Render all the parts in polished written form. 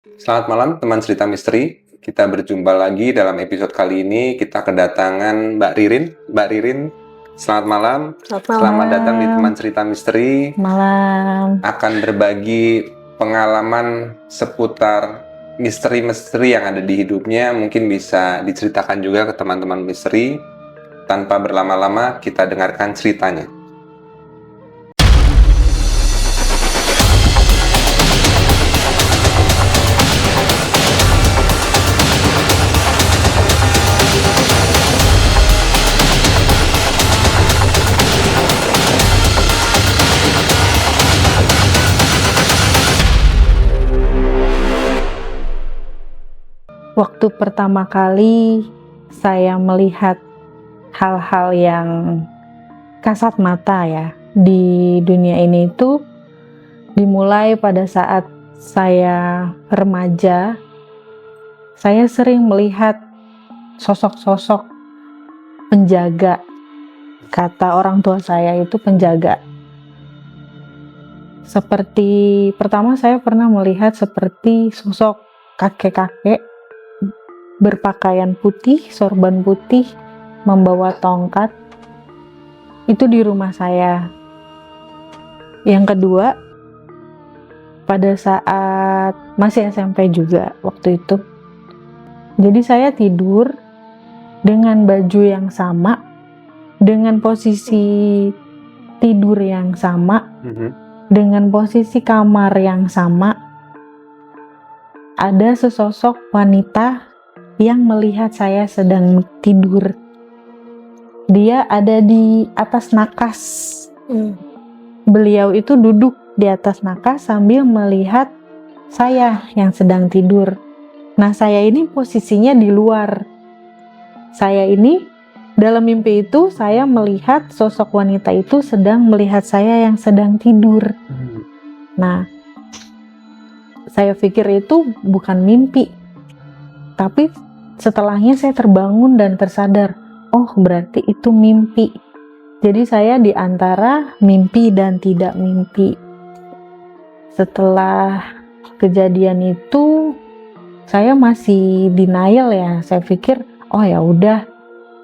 Selamat malam teman cerita misteri. Kita berjumpa lagi dalam episode kali ini. Kita kedatangan Mbak Ririn. Mbak Ririn, selamat malam. Selamat datang di teman cerita misteri. Malam. Akan berbagi pengalaman seputar misteri-misteri yang ada di hidupnya. Mungkin bisa diceritakan juga ke teman-teman misteri. Tanpa berlama-lama, kita dengarkan ceritanya. Waktu pertama kali saya melihat hal-hal yang kasat mata ya di dunia ini itu dimulai pada saat saya remaja. Saya sering melihat sosok-sosok penjaga. Kata orang tua saya itu penjaga. Seperti pertama saya pernah melihat seperti sosok kakek-kakek berpakaian putih, sorban putih, membawa tongkat. Itu di rumah saya. Yang kedua, pada saat masih SMP juga waktu itu. Jadi saya tidur dengan baju yang sama, dengan posisi tidur yang sama, dengan posisi kamar yang sama. Ada sesosok wanita yang melihat saya sedang tidur. Dia ada di atas nakas. Beliau itu duduk di atas nakas sambil melihat saya yang sedang tidur. Nah, saya ini posisinya di luar. Saya ini dalam mimpi itu saya melihat sosok wanita itu sedang melihat saya yang sedang tidur. Nah, saya pikir itu bukan mimpi. Tapi setelahnya saya terbangun dan tersadar, oh berarti itu mimpi. Jadi saya di antara mimpi dan tidak mimpi. Setelah kejadian itu, saya masih denial ya. Saya pikir, oh ya udah,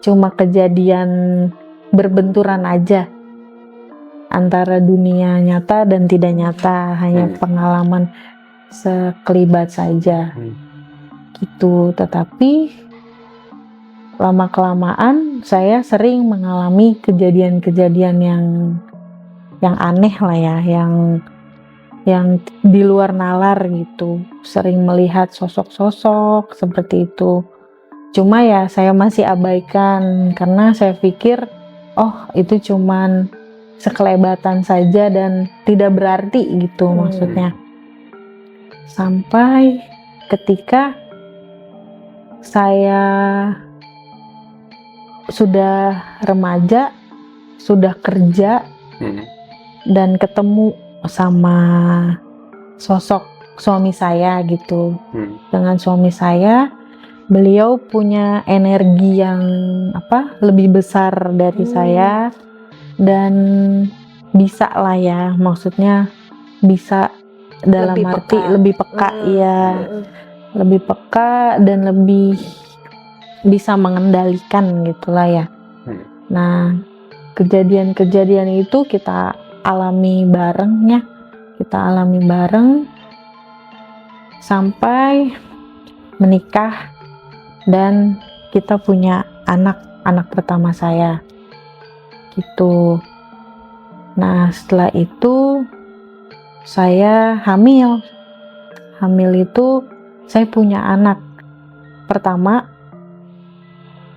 cuma kejadian berbenturan aja antara dunia nyata dan tidak nyata, hanya pengalaman sekelibat saja. Gitu. Tetapi lama-kelamaan saya sering mengalami kejadian-kejadian yang aneh lah ya, yang di luar nalar gitu. Sering melihat sosok-sosok seperti itu. Cuma ya saya masih abaikan karena saya pikir oh itu cuman sekelebatan saja dan tidak berarti gitu maksudnya. Sampai ketika saya sudah remaja, sudah kerja, dan ketemu sama sosok suami saya gitu. Dengan suami saya, beliau punya energi yang lebih besar dari saya dan bisa lah ya, maksudnya bisa dalam lebih arti peka. lebih peka ya. Lebih peka dan lebih bisa mengendalikan gitulah ya. Nah, kejadian-kejadian itu kita alami bareng ya. Kita alami bareng sampai menikah dan kita punya anak pertama saya. Gitu. Nah, setelah itu saya hamil. Hamil itu saya punya anak pertama,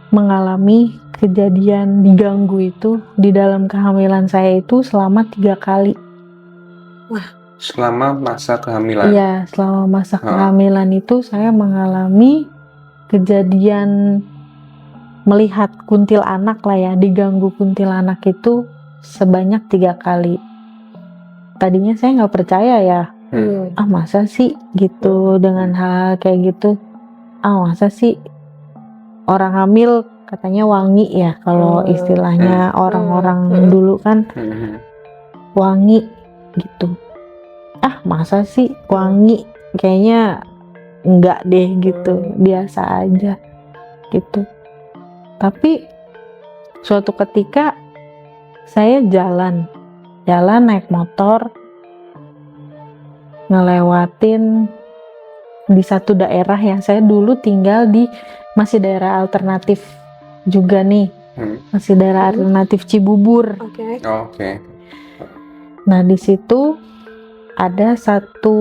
mengalami kejadian diganggu itu di dalam kehamilan saya itu selama 3 kali. Wah, selama masa kehamilan? Iya, selama masa kehamilan itu saya mengalami kejadian melihat kuntilanak lah ya, diganggu kuntilanak itu sebanyak 3 kali. Tadinya saya nggak percaya ya. Masa sih gitu dengan hal kayak gitu. Masa sih orang hamil katanya wangi ya kalau istilahnya orang-orang dulu kan wangi gitu. Masa sih wangi, kayaknya enggak deh gitu, biasa aja gitu. Tapi suatu ketika saya jalan naik motor ngelewatin di satu daerah yang saya dulu tinggal di, masih daerah alternatif juga nih, masih daerah alternatif Cibubur. Oke. Oke. Nah di situ ada satu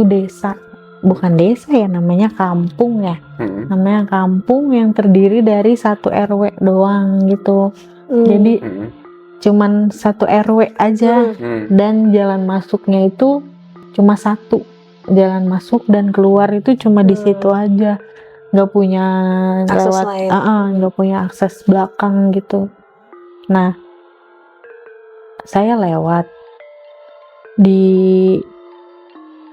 desa, bukan desa ya, namanya kampung ya, namanya kampung yang terdiri dari satu RW doang gitu. Jadi cuman satu RW aja, dan jalan masuknya itu cuma satu, jalan masuk dan keluar itu cuma di situ aja, nggak punya Akses lewat, lain. nggak punya akses belakang gitu. Nah saya lewat di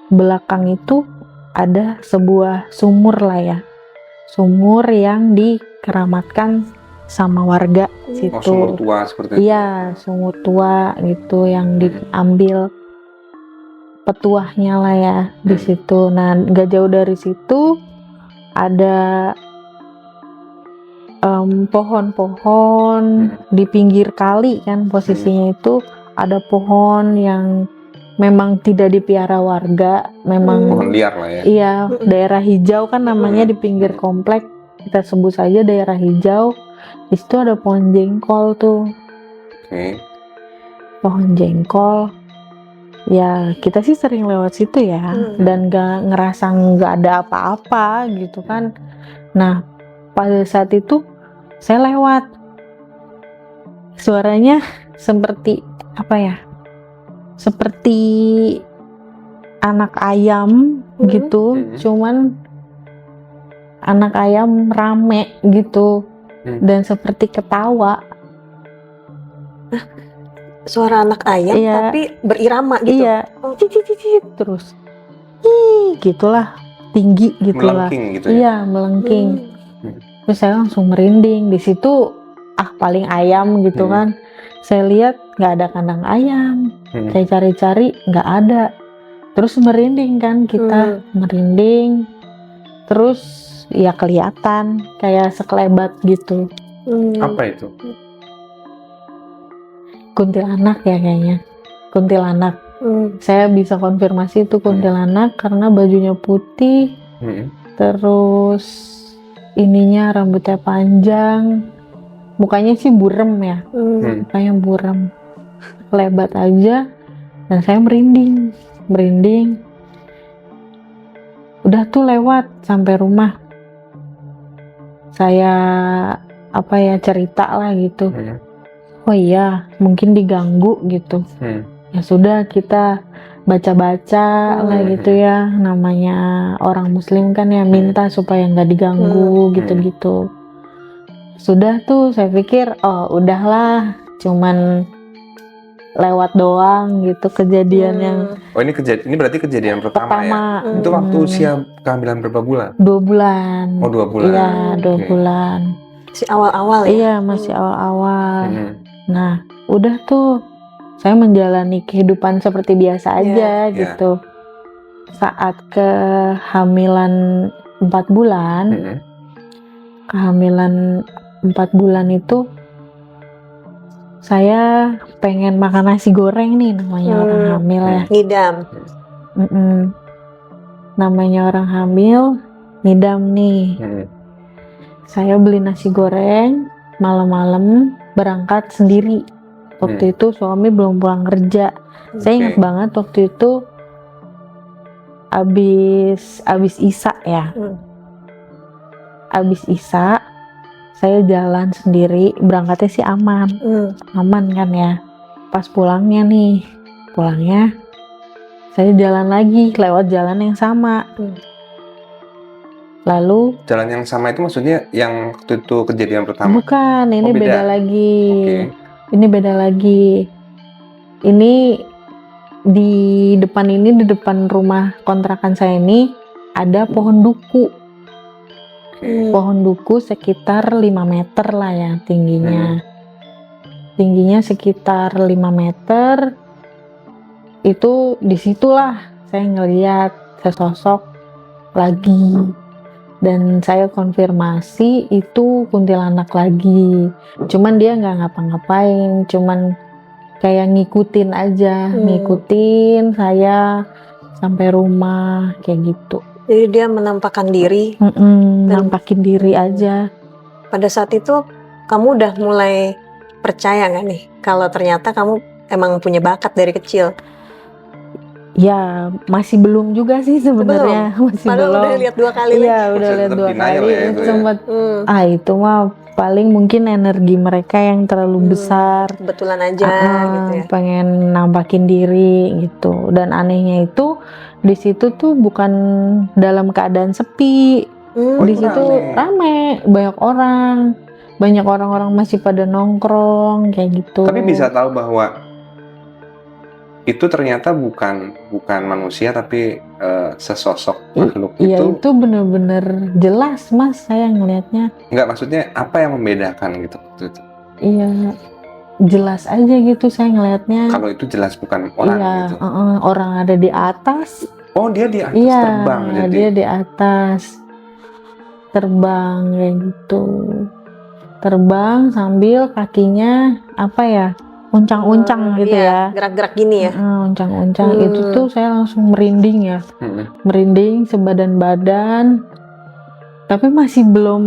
belakang itu ada sebuah sumur lah ya, sumur yang dikeramatkan sama warga situ. Oh, sumur tua seperti itu. Iya, sumur tua gitu yang diambil petuahnya lah ya di situ. Nah, gak jauh dari situ ada pohon-pohon di pinggir kali kan, posisinya itu ada pohon yang memang tidak dipiara warga, memang Pohon liar lah ya. iya, daerah hijau kan namanya di pinggir komplek, kita sebut saja daerah hijau. Di situ ada pohon jengkol tuh. Oke. Pohon jengkol. Ya kita sih sering lewat situ ya, dan gak ngerasa nggak ada apa-apa gitu kan. Nah pada saat itu saya lewat, suaranya seperti apa ya, seperti anak ayam gitu, cuman anak ayam rame gitu, dan seperti ketawa. Suara anak ayam Iya. tapi berirama gitu. Iya, cicit terus, gitulah, tinggi gitulah. Melengking gitu ya. Iya, melengking. Terus saya langsung merinding. Di situ paling ayam gitu kan. Saya lihat nggak ada kandang ayam. Saya cari-cari nggak ada. Terus merinding kan kita, merinding. Terus ya kelihatan kayak sekelebat gitu. Apa itu? Kuntilanak ya kayaknya. Kuntilanak. Saya bisa konfirmasi itu kuntilanak karena bajunya putih. Terus ininya rambutnya panjang. Mukanya sih burem ya. Mukanya burem. Lebat aja. Dan saya merinding. Udah tuh lewat sampai rumah. Saya cerita lah gitu. Oh iya, mungkin diganggu gitu. Ya sudah, kita baca-baca lah gitu ya. Namanya orang muslim kan ya, minta supaya nggak diganggu gitu-gitu. Sudah tuh saya pikir, oh udahlah, cuman lewat doang gitu kejadian yang. Oh ini berarti kejadian pertama ya? Itu waktu usia kehamilan berapa bulan? 2 bulan. Oh 2 bulan. Iya, 2 bulan. Masih awal-awal ya? Iya, masih awal-awal. Nah, udah tuh saya menjalani kehidupan seperti biasa aja gitu. Saat kehamilan 4 bulan, kehamilan 4 bulan itu saya pengen makan nasi goreng nih, namanya orang hamil ya. Ngidam. Namanya orang hamil, ngidam nih. Saya beli nasi goreng, malam-malam berangkat sendiri. Waktu itu suami belum pulang kerja. Saya ingat banget waktu itu abis Isya ya. Abis Isya saya jalan sendiri, berangkatnya sih aman. Aman kan ya. Pas pulangnya saya jalan lagi lewat jalan yang sama. Lalu jalan yang sama itu maksudnya yang waktu itu kejadian pertama? Bukan, ini beda lagi. Oke. Ini beda lagi. Ini di depan rumah kontrakan saya ini ada pohon duku. Pohon duku sekitar 5 meter lah ya tingginya. Tingginya sekitar 5 meter. Itu disitulah saya ngeliat sesosok lagi, dan saya konfirmasi itu kuntilanak lagi. Cuman dia nggak ngapa-ngapain, cuman kayak ngikutin aja, ngikutin saya sampai rumah kayak gitu. Jadi dia menampakkan diri. Nampakin diri aja. Pada saat itu kamu udah mulai percaya nggak nih kalau ternyata kamu emang punya bakat dari kecil? Ya masih belum juga sih sebenarnya, masih Padahal belum. udah lihat 2 kali Iya lagi. udah lihat 2 Denial kali, ya itu ya. sempat itu mah paling mungkin energi mereka yang terlalu besar. Kebetulan aja gitu ya. Pengen nampakin diri gitu. Dan anehnya itu di situ tuh bukan dalam keadaan sepi. Di situ rame, banyak orang masih pada nongkrong kayak gitu. Tapi bisa tahu bahwa itu ternyata bukan manusia tapi sesosok makhluk Iya, itu. itu bener-bener jelas Mas saya ngelihatnya. Enggak, maksudnya apa yang membedakan gitu waktu itu? Iya, jelas aja gitu saya ngelihatnya. Kalau itu jelas bukan orang gitu. Orang ada di atas. Oh, dia di atas terbang jadi. Dia di atas terbang kayak gitu. Terbang sambil kakinya apa ya? Uncang-uncang gitu ya. Gerak-gerak gini ya. Uncang-uncang. Itu tuh saya langsung merinding ya. Merinding sebadan-badan. Tapi masih belum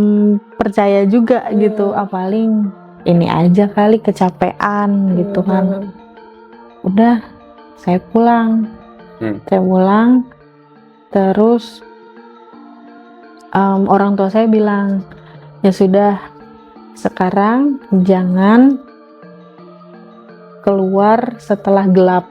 percaya juga gitu. Paling ini aja kali kecapean gitu kan. Udah, saya pulang. Terus orang tua saya bilang, ya sudah, sekarang jangan keluar setelah gelap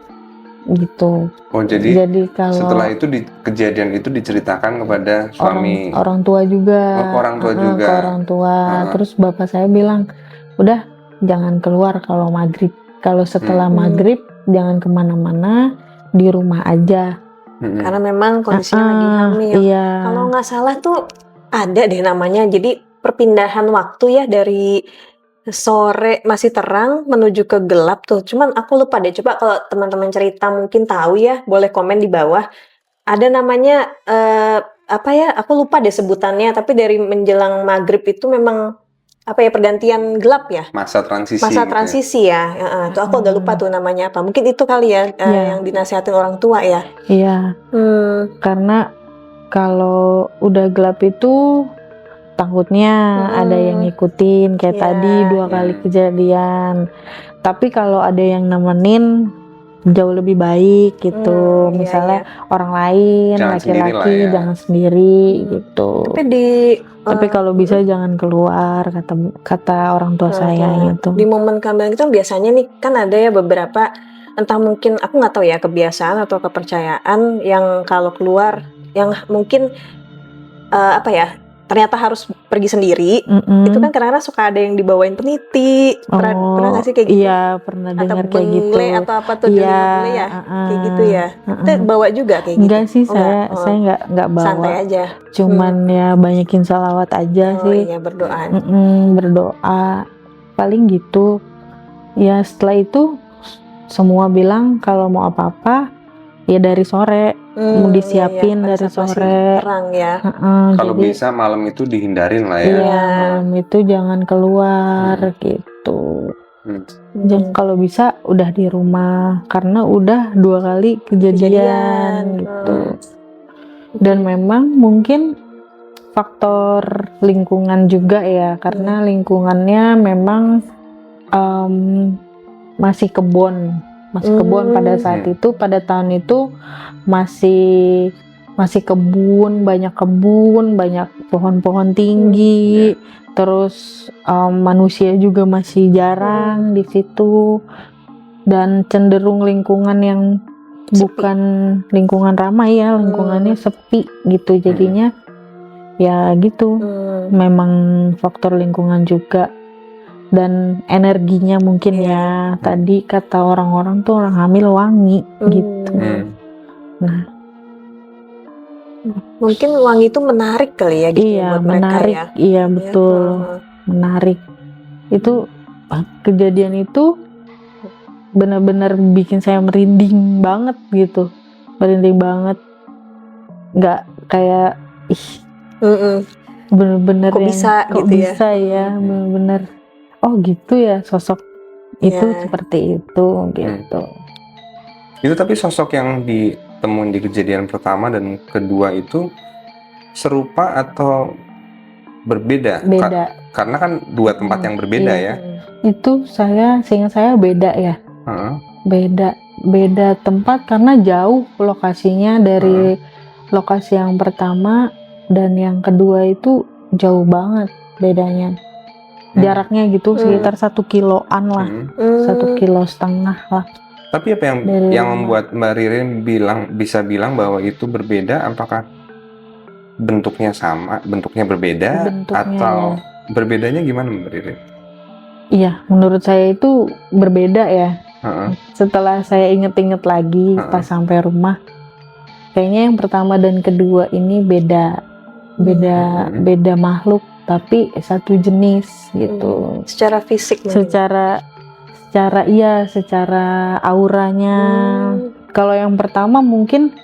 gitu. Oh, jadi kalau setelah itu kejadian itu diceritakan kepada suami orang tua juga. Ke orang tua juga. Ke orang tua. Terus bapak saya bilang, udah jangan keluar kalau maghrib. Kalau setelah maghrib jangan kemana-mana, di rumah aja. Karena memang kondisinya lagi hamil. Iya. Kalau nggak salah tuh ada deh namanya. Jadi perpindahan waktu ya dari sore masih terang menuju ke gelap tuh. Cuman aku lupa deh. Coba kalau teman-teman cerita mungkin tahu ya, boleh komen di bawah. Ada namanya apa ya? Aku lupa deh sebutannya. Tapi dari menjelang maghrib itu memang apa ya, pergantian gelap ya? Masa transisi. Masa transisi ya. Tuh aku udah lupa tuh namanya apa. Mungkin itu kali ya yang dinasihatin orang tua ya. Iya. Karena kalau udah gelap itu takutnya ada yang ngikutin kayak tadi 2 kali kejadian. Tapi kalau ada yang nemenin jauh lebih baik gitu. Misalnya orang lain, laki-laki jangan sendiri gitu. Tapi kalau bisa jangan keluar, kata orang tua saya gitu. Di momen kehamilan itu biasanya nih kan ada ya beberapa, entah mungkin aku nggak tahu ya kebiasaan atau kepercayaan yang kalau keluar yang mungkin apa ya, ternyata harus pergi sendiri. Itu kan kadang-kadang suka ada yang dibawain peniti. Pernah nggak sih kayak gitu? Iya, pernah dengar kayak gitu. Atau bengle atau apa tuh, bule ya? Kayak gitu ya. Itu bawa juga kayak gitu? Enggak sih, saya nggak bawa. Santai aja. Cuman ya banyakin sholawat aja sih. Iya, berdoa. Berdoa. Paling gitu. Ya setelah itu semua bilang kalau mau apa-apa ya dari sore. Mau disiapin dari sore. Terang ya. Kalau bisa malam itu dihindarin lah ya. Iya, malam itu jangan keluar gitu. Kalau bisa udah di rumah karena udah 2 kali kejadian gitu. Dan memang mungkin faktor lingkungan juga ya, karena lingkungannya memang masih kebun pada saat itu, pada tahun itu masih kebun, banyak pohon-pohon tinggi. Terus manusia juga masih jarang di situ, dan cenderung lingkungan yang bukan lingkungan ramai ya, lingkungannya sepi gitu. Jadinya ya gitu, memang faktor lingkungan juga. Dan energinya mungkin ya, tadi kata orang-orang tuh orang hamil wangi gitu. Nah, mungkin wangi itu menarik kali ya gitu. Iya, buat mereka menarik. ya. Iya, betul. Menarik. Itu kejadian itu benar-benar bikin saya merinding banget gitu. Merinding banget. nggak kayak ih Mm-mm. bener-bener Kok yang bisa kok gitu ya? bisa ya bener-bener oh gitu ya sosok itu Ya. seperti itu gitu. Itu tapi sosok yang ditemuin di kejadian pertama dan kedua itu serupa atau berbeda? Beda. Karena kan dua tempat yang berbeda Iya. ya. Itu seingat saya beda ya. Heeh. Beda tempat karena jauh lokasinya dari lokasi yang pertama dan yang kedua itu jauh banget bedanya. Jaraknya gitu sekitar 1 kiloan lah, 1,5 kilo lah. Tapi apa yang Dari rumah. membuat Mbak Ririn bisa bilang bahwa itu berbeda? Apakah bentuknya sama, bentuknya berbeda, Bentuknya atau ya. berbedanya gimana Mbak Ririn? Iya, menurut saya itu berbeda ya. Heeh. Setelah saya inget-inget lagi pas sampai rumah, kayaknya yang pertama dan kedua ini beda makhluk tapi satu jenis gitu. Secara fisik Secara auranya. Kalau yang pertama mungkin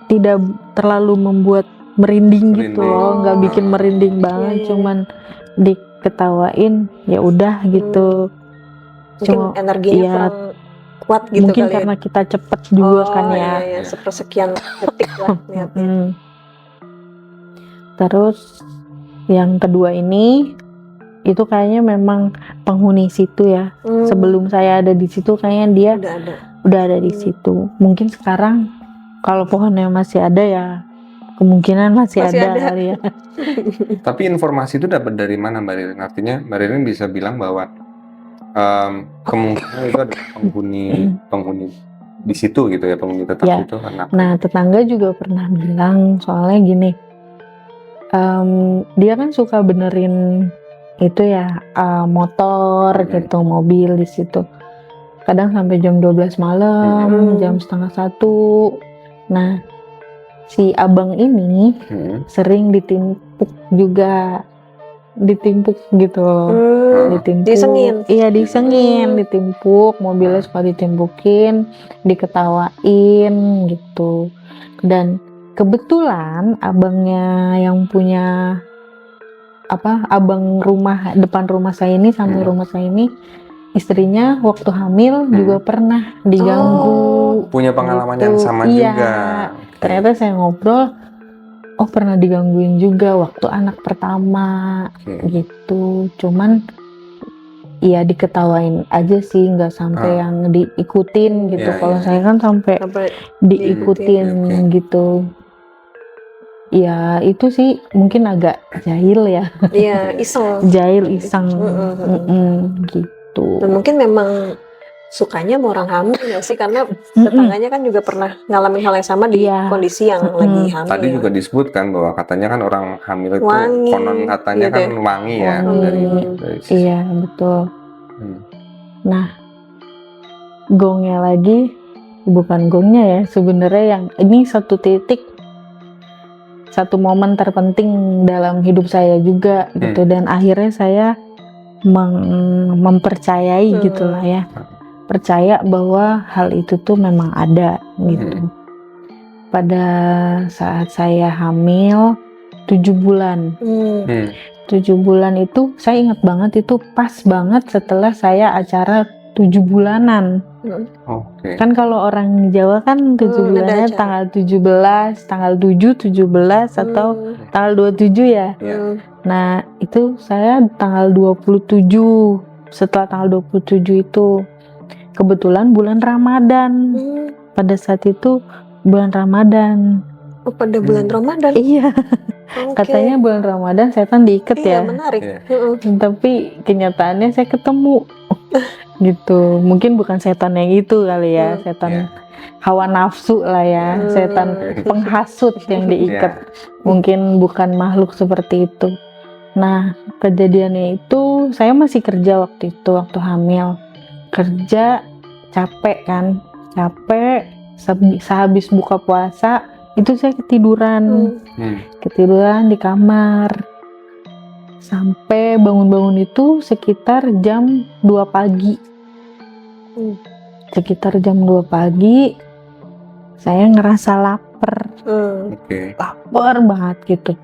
tidak terlalu membuat merinding gitu loh, nggak bikin merinding banget, cuman diketawain ya udah gitu. Mungkin energinya kurang kuat gitu mungkin kali karena kita cepet juga kan ya. Iya, sepersekian detik lah lihatnya. Terus yang kedua ini itu kayaknya memang penghuni situ ya. Sebelum saya ada di situ kayaknya dia udah ada di situ. Mungkin sekarang kalau pohonnya masih ada ya kemungkinan masih ada kali ya. Tapi informasi itu dapat dari mana Mbak Ririn? Artinya Mbak Ririn bisa bilang bahwa kemungkinan itu ada penghuni di situ gitu ya, penghuni tetap Ya. itu karena. Nah, tetangga juga pernah bilang soalnya gini, dia kan suka benerin itu ya motor gitu, mobil di situ. Kadang sampai jam 12 malam, jam 12:30. Nah, si abang ini sering ditimpuk gitu. Disengin. Iya, disengin, ditimpuk, mobilnya suka ditimpukin, diketawain gitu. Dan kebetulan abangnya yang punya abang rumah depan rumah saya ini, samping rumah saya ini, istrinya waktu hamil juga pernah diganggu. Punya pengalaman yang sama Iya. juga. Ternyata saya ngobrol, pernah digangguin juga waktu anak pertama gitu. Cuman ya diketawain aja sih, nggak sampai yang diikutin gitu. Kalau saya kan sampai diikutin gitu. Ya itu sih mungkin agak jahil ya. Iya, iseng. Jahil iseng gitu. Dan mungkin memang sukanya sama orang hamil ya sih, karena tetangganya kan juga pernah ngalamin hal yang sama di kondisi yang lagi hamil. Tadi juga disebutkan bahwa katanya kan orang hamil itu wangi, konon katanya kan wangi ya dari Iya, betul. Nah, gongnya lagi bukan gongnya ya, sebenarnya yang ini satu momen terpenting dalam hidup saya juga gitu, dan akhirnya saya mempercayai gitulah ya. Percaya bahwa hal itu tuh memang ada gitu. Pada saat saya hamil 7 bulan. 7 bulan itu saya ingat banget, itu pas banget setelah saya acara 7 bulanan. Kan kalau orang Jawa kan 7 bulannya tanggal 17, tanggal 7, 17 atau tanggal 27 ya. Nah, itu saya tanggal 27. Setelah tanggal 27 itu kebetulan bulan Ramadan. Pada saat itu bulan Ramadan. Pada bulan Ramadan? Iya. Katanya bulan Ramadan setan diikat ya. Iya, menarik. Tapi kenyataannya saya ketemu. Gitu. Mungkin bukan setan yang itu kali ya. Setan hawa nafsu lah ya. Setan penghasut yang diikat. Mungkin bukan makhluk seperti itu. Nah, kejadiannya itu saya masih kerja waktu itu, waktu hamil. Kerja capek kan, sehabis buka puasa itu saya ketiduran di kamar sampai bangun-bangun itu sekitar jam 2 pagi. Sekitar jam 2 pagi saya ngerasa lapar. lapar Oke. banget gitu.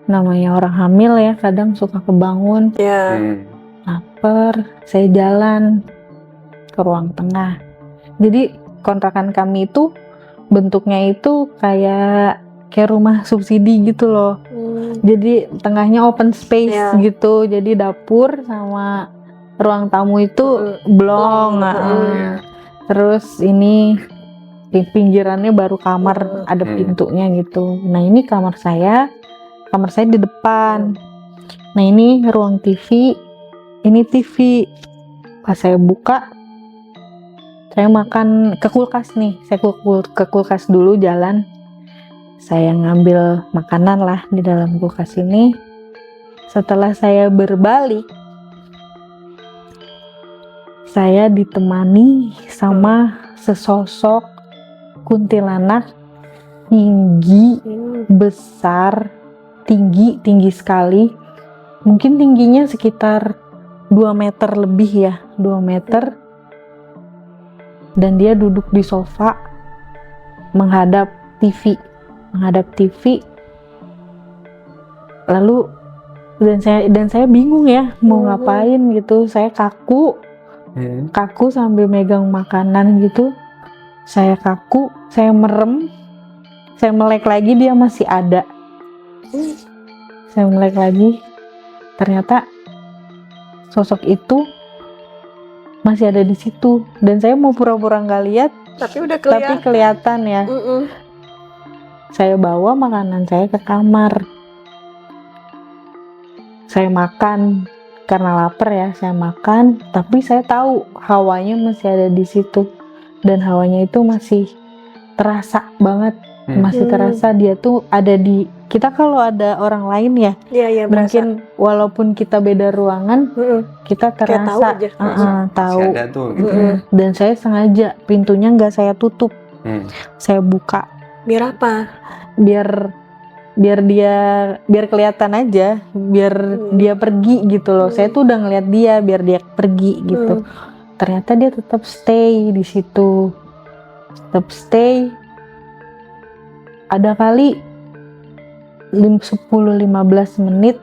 Namanya orang hamil ya, kadang suka kebangun, Ya. lapar. Saya jalan ke ruang tengah. Jadi kontrakan kami itu bentuknya itu kayak rumah subsidi gitu loh. Jadi tengahnya open space Ya. gitu. Jadi dapur sama ruang tamu itu blong. Iya. Terus ini di pinggirannya baru kamar, ada pintunya gitu. Nah ini kamar saya di depan. Nah ini ruang TV, ini TV. Pas saya buka, saya makan ke kulkas nih. Saya ke kulkas dulu jalan. Saya ngambil makanan lah di dalam kulkas ini. Setelah saya berbalik, saya ditemani sama sesosok kuntilanak tinggi, besar, tinggi sekali. Mungkin tingginya sekitar 2 meter lebih ya, 2 meter. Dan dia duduk di sofa menghadap TV. Lalu dan saya bingung ya mau ngapain gitu. Saya kaku sambil megang makanan gitu. Saya kaku, saya merem, saya melek lagi, dia masih ada. Saya melek lagi, ternyata sosok itu masih ada di situ. Dan saya mau pura-pura nggak lihat, Tapi udah tapi kelihatan ya. Saya bawa makanan saya ke kamar. Saya makan karena lapar ya, saya makan. Tapi saya tahu hawanya masih ada di situ, dan hawanya itu masih terasa banget, masih terasa. Dia tuh ada di kita. Kalau ada orang lain ya, mungkin walaupun kita beda ruangan, kita terasa tahu aja. tahu. Masih ada tuh gitu. Dan saya sengaja pintunya nggak saya tutup, saya buka. Biar apa? Biar kelihatan aja, biar dia pergi gitu loh. Saya tuh udah ngeliat dia, biar dia pergi gitu. Ternyata dia tetap stay di situ, ada kali 10-15 menit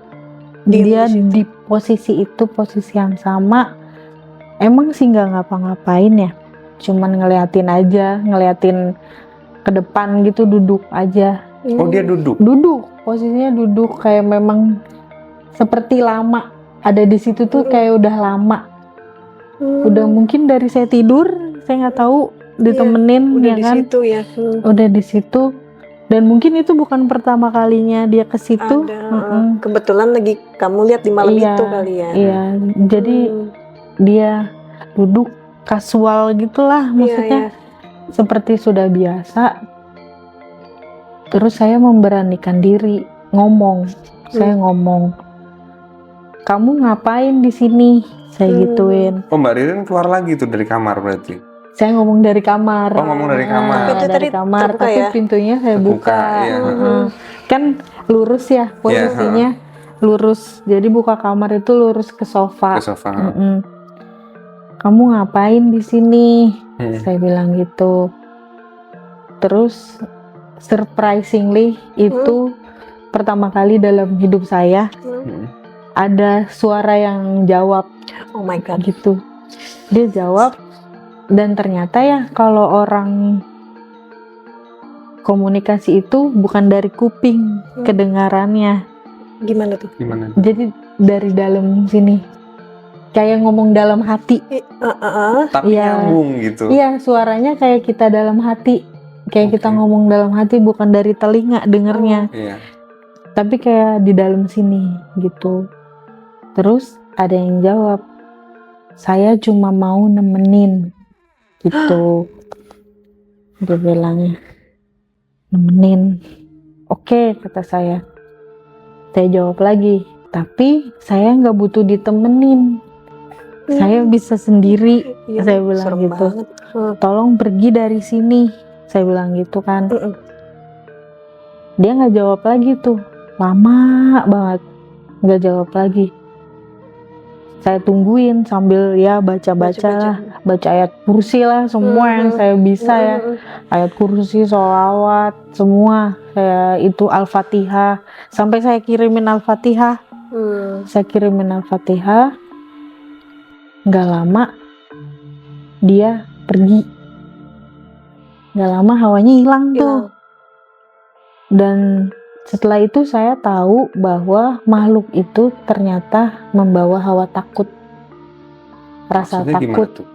dia di posisi itu, posisi yang sama. Emang sih nggak ngapa-ngapain ya, cuman ngeliatin ke depan gitu, duduk aja. Oh dia duduk? Posisinya duduk, kayak memang seperti lama ada di situ tuh, kayak udah lama. Udah mungkin dari saya tidur, saya nggak tahu, ditemenin udah ya di kan. situ ya. Udah di situ, dan mungkin itu bukan pertama kalinya dia ke situ. Kebetulan lagi kamu lihat di malam itu kali ya. Iya, jadi dia duduk kasual gitulah, maksudnya seperti sudah biasa. Terus saya memberanikan diri ngomong. Saya ngomong, "Kamu ngapain di sini?" Saya gituin. Oh, Mbak Ririn keluar lagi tuh dari kamar berarti? Saya ngomong dari kamar. Oh, ngomong dari kamar. Tapi itu Dari tadi kamar, terbuka tapi ya? pintunya saya buka. Iya. Kan lurus ya posisinya, lurus. Jadi buka kamar itu lurus ke sofa. "Kamu ngapain di sini?" Saya bilang gitu. Terus surprisingly itu pertama kali dalam hidup saya ada suara yang jawab. Oh my god, gitu. Dia jawab, dan ternyata ya kalau orang komunikasi itu bukan dari kuping kedengarannya. Gimana tuh? Jadi dari dalam sini, kayak ngomong dalam hati. Tapi nyambung gitu. Iya, suaranya kayak kita dalam hati. Kayak kita ngomong dalam hati, bukan dari telinga dengernya. Tapi kayak di dalam sini gitu. Terus ada yang jawab, "Saya cuma mau nemenin." Gitu. Dia bilangnya, "Nemenin." Oke, kata saya. Saya jawab lagi, "Tapi saya nggak butuh ditemenin. Saya bisa sendiri." Saya bilang gitu. "Tolong pergi dari sini." Saya bilang gitu kan. Dia nggak jawab lagi tuh, lama banget nggak jawab lagi. Saya tungguin sambil ya baca-baca baca ayat kursi lah, semua yang saya bisa ya. Ayat kursi, sholawat, semua. Saya itu Al-Fatihah. Sampai saya kirimin Al-Fatihah. Saya kirimin Al-Fatihah. Nggak lama dia pergi. Nggak lama hawanya hilang tuh. Dan setelah itu saya tahu bahwa makhluk itu ternyata membawa hawa takut. Rasa Maksudnya gimana takut. tuh?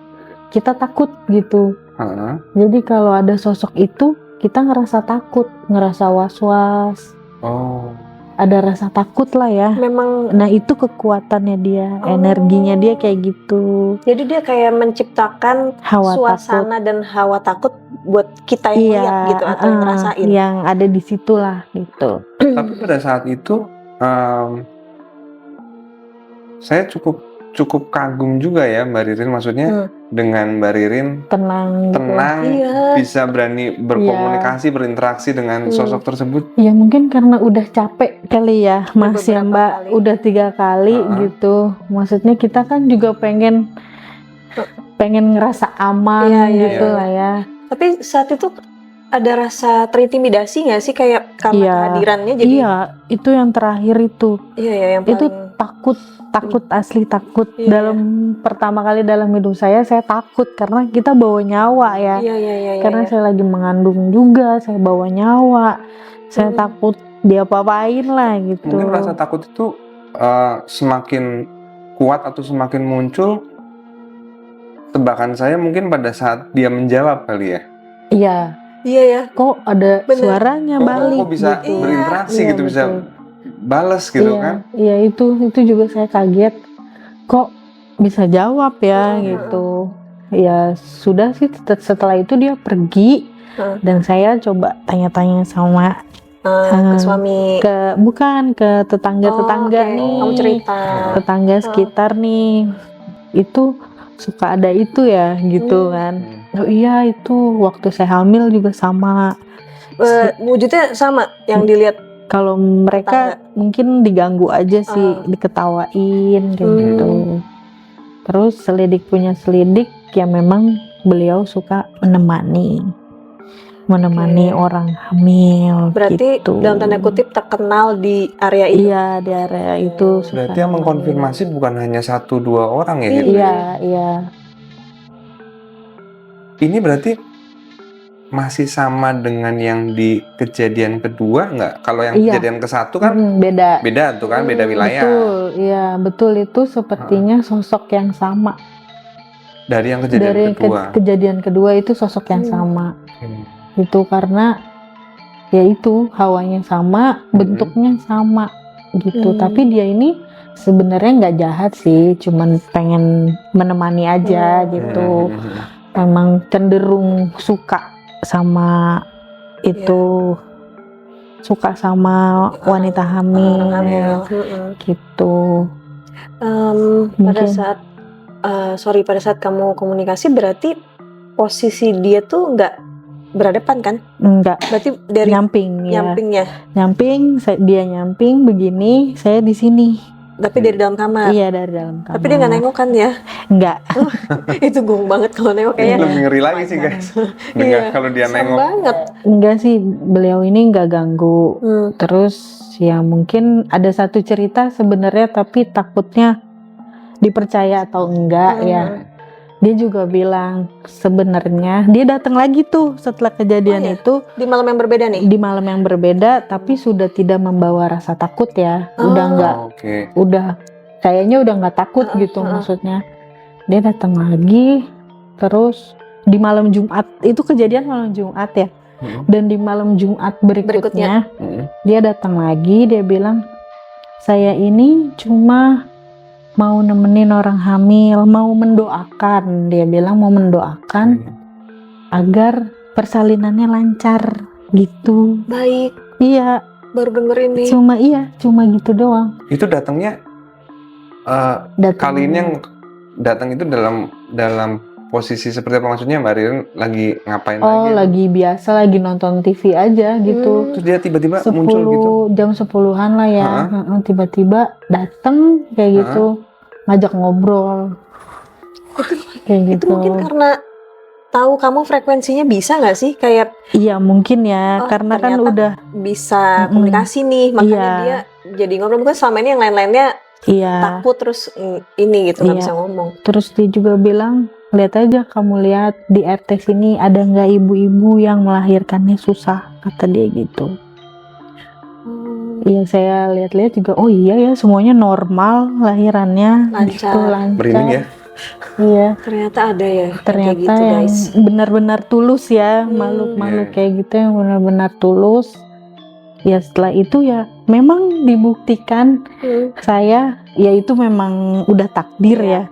Kita takut gitu. Heeh. Jadi kalau ada sosok itu, kita ngerasa takut, ngerasa was-was. Oh. Ada rasa takut lah ya. Memang Nah itu kekuatannya dia, energinya dia kayak gitu. jadi dia kayak menciptakan Hawa suasana dan hawa takut buat kita yang lihat gitu atau yang ngerasain. Yang ada di situ lah gitu. Tapi pada saat itu saya cukup kagum juga ya Mbak Ririn, maksudnya dengan Mbak Ririn Tenang Iya. bisa berani berkomunikasi, berinteraksi dengan sosok tersebut. Ya mungkin karena udah capek kali ya Mas ya beberapa Mbak, kali. udah 3 kali gitu. Maksudnya kita kan juga pengen ngerasa aman Iya, gitu iya. lah ya. Tapi saat itu ada rasa terintimidasi nggak sih kayak karena Iya. kehadirannya jadi Iya, itu yang terakhir itu. iya ya yang Itu paling takut asli takut. Iya. Dalam pertama kali dalam hidup saya takut karena kita bawa nyawa ya. iya Karena iya. saya lagi mengandung juga, saya bawa nyawa. Saya takut dia apa-apain lah gitu. Mungkin rasa takut itu semakin kuat atau semakin muncul, tebakan saya mungkin pada saat dia menjawab kali ya. Iya, Iya ya. kok ada Bener. suaranya balik Kok bisa gitu. berinteraksi Iya, gitu, bisa betul. balas gitu Iya, kan. iya itu juga saya kaget. Kok bisa jawab ya gitu. Ya sudah sih setelah itu dia pergi dan saya coba tanya-tanya sama Ke suami bukan ke tetangga-tetangga oke. nih. Kamu cerita. Tetangga sekitar nih. Itu suka ada itu ya gitu kan. Oh iya itu waktu saya hamil juga sama. Wujudnya sama yang dilihat. Kalau mereka mungkin diganggu aja sih, diketawain kayak gitu. Terus selidik punya selidik ya memang beliau suka menemani orang hamil. Berarti gitu. dalam tanda kutip terkenal di area itu. Iya di area itu. Berarti yang mengkonfirmasi bukan hanya 1-2 orang ya gitu. Iya. Ini berarti masih sama dengan yang di kejadian kedua nggak? Kalau yang kejadian ke-1 kan beda tuh kan, beda wilayah. Betul, iya betul itu sepertinya sosok yang sama. Dari yang kejadian kedua. Kejadian kedua itu sosok yang sama. Itu karena ya itu hawanya sama, bentuknya sama gitu. Tapi dia ini sebenarnya nggak jahat sih, cuman pengen menemani aja gitu. Memang cenderung suka sama itu, suka sama wanita hamil gitu. Pada saat kamu komunikasi berarti posisi dia tuh nggak berhadapan kan? Enggak. Berarti dari nyamping ya. Nyamping, dia nyamping begini, saya di sini. Tapi dari dalam kamar. Iya, dari dalam kamar. Tapi dia nggak nengok kan ya? Enggak. Itu gong banget kalau nengok kayaknya. Lebih ngeri lagi sih guys. Dengar kalau dia Serem nengok. banget. Enggak sih, beliau ini enggak ganggu. Terus ya mungkin ada satu cerita sebenarnya tapi takutnya dipercaya atau enggak ya. Dia juga bilang sebenarnya dia datang lagi tuh setelah kejadian itu di malam yang berbeda nih. Di malam yang berbeda tapi sudah tidak membawa rasa takut ya. Udah enggak. Udah kayaknya udah enggak takut gitu maksudnya. Dia datang lagi terus di malam Jumat, itu kejadian malam Jumat ya. Dan di malam Jumat berikutnya. Dia datang lagi, dia bilang saya ini cuma mau nemenin orang hamil, mau mendoakan. Dia bilang mau mendoakan agar persalinannya lancar gitu. Baik. Iya. Baru denger ini. Cuma gitu doang. Itu datangnya kali ini yang datang itu dalam posisi seperti apa, maksudnya Mbak Ririn lagi ngapain lagi? Oh, lagi biasa, lagi nonton TV aja gitu. Terus dia tiba-tiba muncul gitu? Jam 10-an lah ya. Tiba-tiba dateng kayak gitu, ngajak ngobrol. kayak Itu gitu. mungkin karena tahu kamu frekuensinya bisa nggak sih? Kayak Iya mungkin ya, oh karena kan ternyata udah bisa mm-mm, komunikasi nih, makanya iya, dia jadi ngobrol. Mungkin selama ini yang lain-lainnya iya, takut terus ini gitu nggak iya. bisa ngomong. Terus dia juga bilang, lihat aja, kamu lihat di RT sini ada nggak ibu-ibu yang melahirkannya susah, kata dia gitu. Iya, saya lihat-lihat juga, oh iya ya, semuanya normal lahirannya, gitu, Lancar. Merinding ya. Iya, Ternyata ada ya yang kayak ternyata gitu yang guys. benar-benar tulus ya, makhluk-makhluk Iya. kayak gitu yang benar-benar tulus. Ya setelah itu ya memang dibuktikan saya, ya itu memang udah takdir Iya. ya.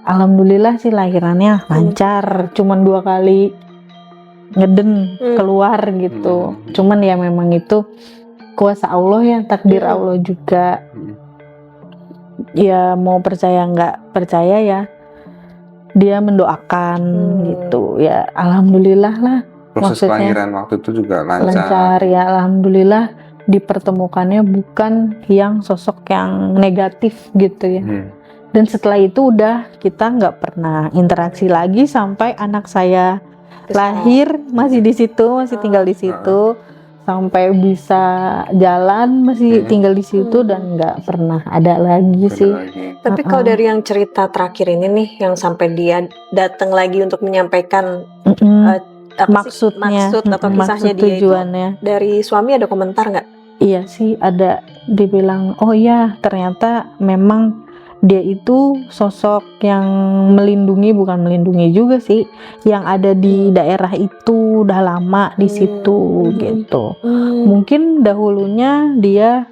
Alhamdulillah sih lahirannya lancar, cuman 2 kali ngeden keluar gitu. Cuman ya memang itu kuasa Allah ya, takdir Allah juga. Ya mau percaya nggak percaya ya, dia mendoakan gitu ya. Alhamdulillah lah. Proses Maksudnya kelahiran waktu itu juga lancar. lancar ya, alhamdulillah dipertemukannya bukan yang sosok yang negatif gitu ya. Dan setelah itu udah kita nggak pernah interaksi lagi sampai anak saya lahir, masih di situ, masih tinggal di situ, sampai bisa jalan masih tinggal di situ, dan nggak pernah ada lagi sih. Tapi kalau dari yang cerita terakhir ini nih, yang sampai dia datang lagi untuk menyampaikan maksudnya, maksud atau kisahnya maksud dia tujuannya, itu, dari suami ada komentar nggak? Iya sih ada, dibilang oh ya ternyata memang dia itu sosok yang melindungi, bukan melindungi juga sih, yang ada di daerah itu udah lama di situ gitu. Mungkin dahulunya dia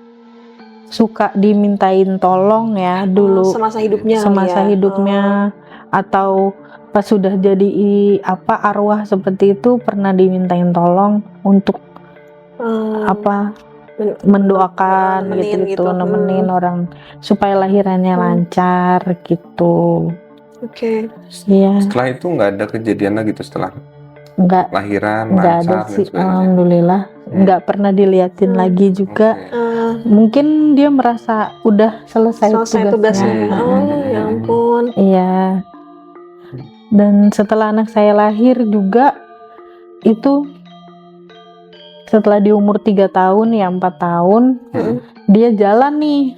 suka dimintain tolong ya dulu, semasa hidupnya, semasa hidupnya, atau pas sudah jadi arwah seperti itu pernah dimintain tolong untuk mendoakan gitu, nemenin orang supaya lahirannya lancar gitu. Oke. Iya. Setelah itu nggak ada kejadian lagi tuh setelah lahiran nggak lancar ada sih, dan sebagainya. alhamdulillah nggak pernah diliatin lagi juga. Mungkin dia merasa udah selesai tugasnya. Ya ampun. Iya. Dan setelah anak saya lahir juga itu, setelah di umur 3 tahun ya 4 tahun, dia jalan di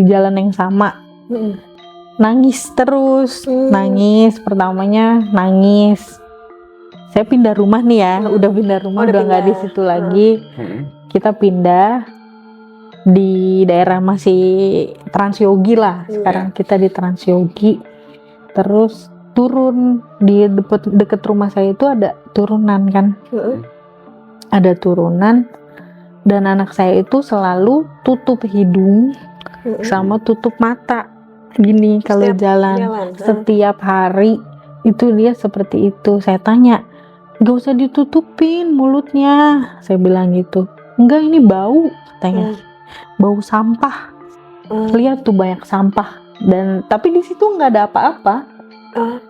jalan yang sama, nangis terus, nangis, pertamanya nangis. Saya pindah rumah nih ya, udah pindah rumah, udah nggak di situ lagi. Kita pindah di daerah masih Transyogi lah, sekarang kita di Transyogi. Terus turun di deket rumah saya itu ada turunan kan, ada turunan, dan anak saya itu selalu tutup hidung sama tutup mata gini kalau jalan. Setiap hari itu dia seperti itu. Saya tanya, gak usah ditutupin mulutnya, saya bilang gitu. Enggak, ini bau katanya, bau sampah. Lihat tuh banyak sampah, dan tapi di situ nggak ada apa-apa.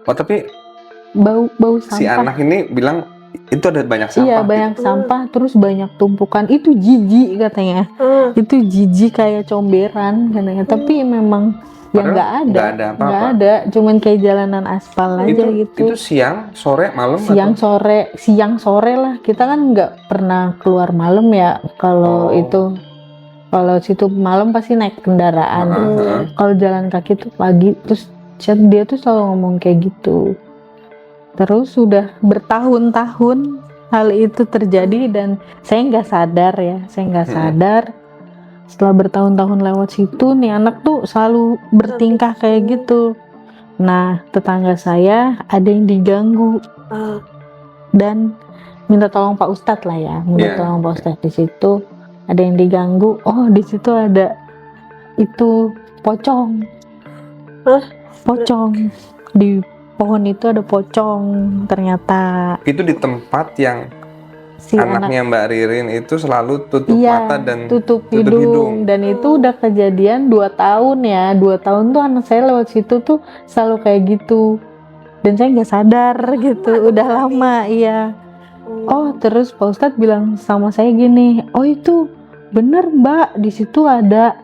Oh tapi bau sampah. Si anak ini bilang itu ada banyak sampah. Iya banyak sampah, terus banyak tumpukan, itu jijik katanya. Itu jijik kayak comberan katanya. Tapi memang ya nggak ada, cuman kayak jalanan aspal aja gitu. Itu siang, sore, malam? Siang sore lah. Kita kan nggak pernah keluar malam ya. Kalau itu, kalau situ malam pasti naik kendaraan. Kalau jalan kaki tuh pagi. Terus dia tuh selalu ngomong kayak gitu. Terus sudah bertahun-tahun hal itu terjadi, dan saya nggak sadar ya, sadar. Setelah bertahun-tahun lewat situ, nih anak tuh selalu bertingkah kayak gitu. Nah, tetangga saya ada yang diganggu dan minta tolong Pak Ustadz lah ya, tolong Pak Ustadz di situ. Ada yang diganggu. Oh, di situ ada itu pocong. Pocong di pohon itu, ada pocong ternyata. Itu di tempat yang si anaknya Mbak Ririn itu selalu tutup mata dan tutup hidung. Dan itu udah kejadian 2 tahun ya. 2 tahun tuh anak saya lewat situ tuh selalu kayak gitu, dan saya nggak sadar gitu. Udah lama, iya. Oh, terus Pak Ustadz bilang sama saya gini, oh itu bener Mbak, di situ ada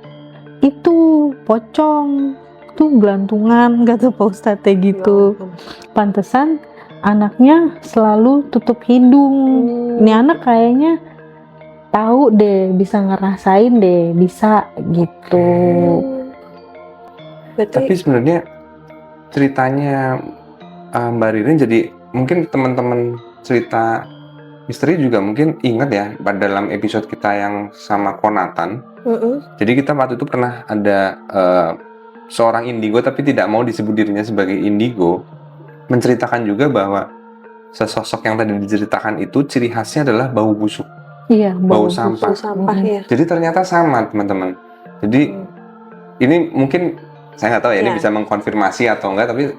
itu pocong, tuh gelantungan kata Pak Ustadz kayak gitu. Pantesan anaknya selalu tutup hidung. Ini anak kayaknya tahu deh, bisa ngerasain deh, bisa gitu. Berarti Tapi sebenarnya ceritanya Mbak Ririn, jadi mungkin teman-teman cerita misteri juga mungkin ingat ya pada dalam episode kita yang sama Konatan. Jadi kita waktu itu pernah ada seorang indigo tapi tidak mau disebut dirinya sebagai indigo, menceritakan juga bahwa sesosok yang tadi diceritakan itu ciri khasnya adalah bau busuk. Iya, Bau busuk. sampah. sampah ya. Jadi ternyata sama teman-teman. Jadi ini mungkin saya nggak tahu ya ini Ya. bisa mengkonfirmasi atau enggak, tapi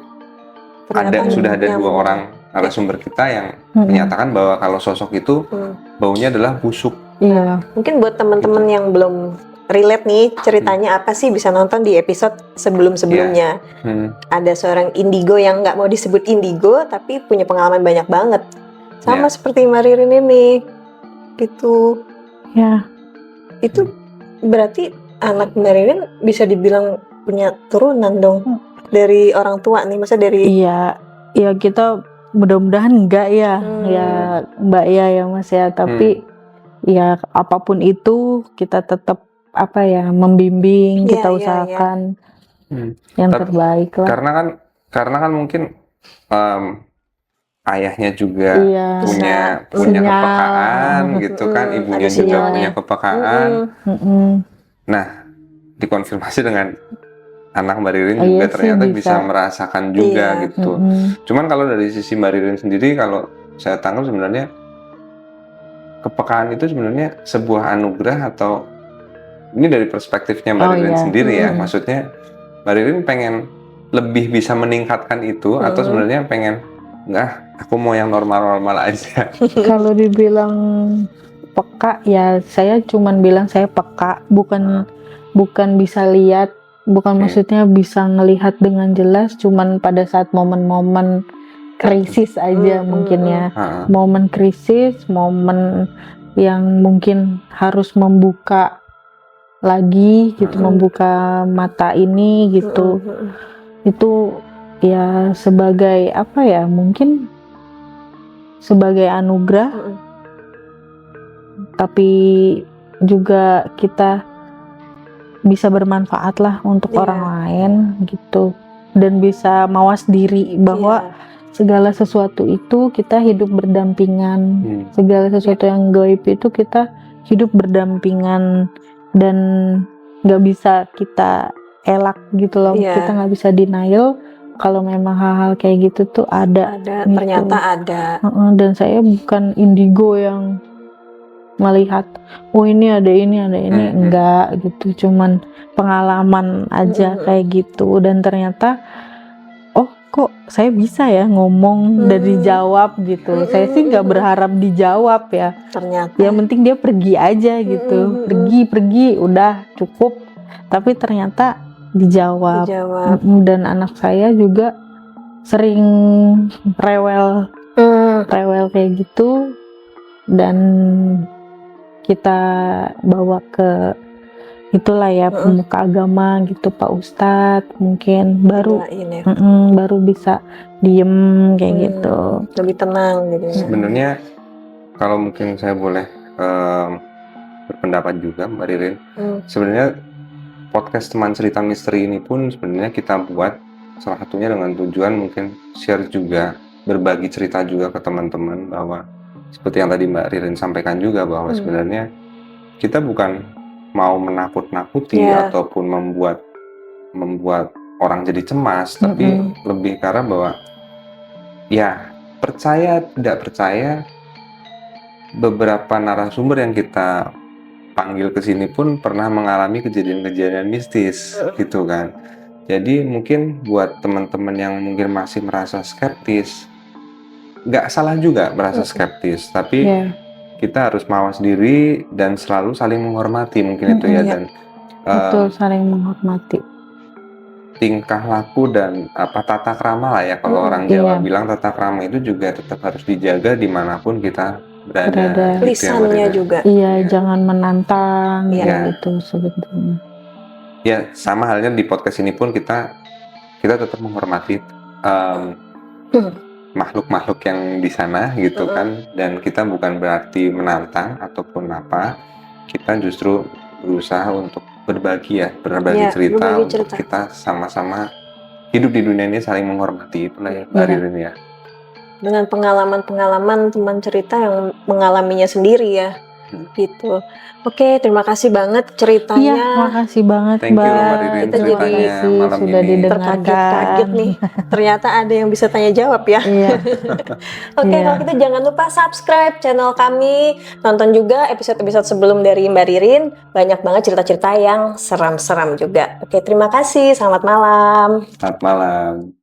Ternyata sudah ada nyambung. 2 orang narasumber kita yang Mm-mm. menyatakan bahwa kalau sosok itu baunya adalah busuk. Iya, Mungkin buat teman-teman yang belum relate nih ceritanya apa sih, bisa nonton di episode sebelum-sebelumnya. Ada seorang indigo yang nggak mau disebut indigo tapi punya pengalaman banyak banget. Sama Ya. seperti Mbak Ririn ini. Gitu. ya, Itu berarti anak Mbak Ririn bisa dibilang punya turunan dong dari orang tua nih, masa dari iya, ya kita mudah-mudahan enggak ya, ya Mbak ya Mas ya. Tapi ya apapun itu kita tetap apa ya, membimbing, Iya, kita iya, usahakan yang terbaik lah. Karena kan mungkin ayahnya juga Iya. punya Sinyal. kepekaan gitu kan, ibunya ada juga sinyalnya. punya kepekaan. Mm-mm. Nah, dikonfirmasi dengan anak Mbak Ririn Iya juga sih, ternyata bisa bisa. merasakan juga Iya. gitu. Mm-mm. Cuman kalau dari sisi Mbak Ririn sendiri, kalau saya tangkap sebenarnya kepekaan itu sebenarnya sebuah anugerah, atau ini dari perspektifnya Mbak Oh, Ririn iya. sendiri ya, Mm-mm. maksudnya Mbak Ririn pengen lebih bisa meningkatkan itu, atau sebenarnya pengen enggak, aku mau yang normal-normal aja. Kalau dibilang peka ya, saya cuman bilang saya peka, bukan bisa lihat, bukan maksudnya bisa ngelihat dengan jelas, cuman pada saat momen-momen krisis aja mungkin ya. Momen krisis, momen yang mungkin harus membuka lagi gitu, membuka mata ini gitu. Itu ya sebagai apa ya, mungkin sebagai anugerah, tapi juga kita bisa bermanfaat lah untuk Iya. orang lain gitu, dan bisa mawas diri bahwa segala sesuatu itu kita hidup berdampingan, segala sesuatu yang gaib itu kita hidup berdampingan, dan nggak bisa kita elak gitu loh. Iya. Kita nggak bisa denial kalau memang hal-hal kayak gitu tuh ada gitu. ternyata ada. Dan saya bukan indigo yang melihat oh ini ada ini enggak gitu, cuman pengalaman aja kayak gitu. Dan ternyata oh kok saya bisa ya ngomong dan dijawab gitu. Saya sih nggak berharap dijawab ya, Ternyata yang penting dia pergi aja gitu. Pergi udah cukup, tapi ternyata dijawab. Dan anak saya juga sering rewel kayak gitu, dan kita bawa ke itulah ya, pemuka agama gitu, Pak Ustadz, mungkin baru baru bisa diem kayak gitu, lebih tenang gitu. Sebenarnya kalau mungkin saya boleh berpendapat juga Mbak Ririn, sebenarnya podcast teman cerita misteri ini pun sebenarnya kita buat salah satunya dengan tujuan mungkin share juga, berbagi cerita juga ke teman-teman, bahwa seperti yang tadi Mbak Ririn sampaikan juga, bahwa sebenarnya kita bukan mau menakut-nakuti ataupun membuat orang jadi cemas, tapi lebih karena bahwa ya percaya tidak percaya, beberapa narasumber yang kita panggil ke sini pun pernah mengalami kejadian-kejadian mistis gitu kan. Jadi mungkin buat teman-teman yang mungkin masih merasa skeptis, nggak salah juga merasa skeptis, tapi kita harus mawas diri dan selalu saling menghormati mungkin itu ya. Dan betul, saling menghormati. Tingkah laku dan tata krama lah ya, kalau orang Jawa bilang tata krama itu juga tetap harus dijaga dimanapun kita berada. Lisannya juga. Iya, jangan menantang gitu sebetulnya. Ya, sama halnya di podcast ini pun kita tetap menghormati makhluk-makhluk yang di sana gitu kan, dan kita bukan berarti menantang ataupun apa. Kita justru berusaha untuk berbagi Ya, cerita berbagi untuk cerita. kita sama-sama hidup di dunia ini saling menghormati, itulah ya Mbak Iya. Ririn ya. Dengan pengalaman-pengalaman teman cerita yang mengalaminya sendiri ya. Gitu. Oke, terima kasih banget Iya, ceritanya. makasih banget Thank you, Mbak. Mbak Ririn, Kita Terima jadi kasih malam sudah ini. didengarkan. Terkaget-kaget nih. Ternyata ada yang bisa tanya jawab ya. Iya. Oke, Iya. kalau gitu jangan lupa subscribe channel kami. Nonton juga episode-episode sebelum dari Mbak Ririn. Banyak banget cerita-cerita yang seram-seram juga. Oke, terima kasih. Selamat malam. Selamat malam.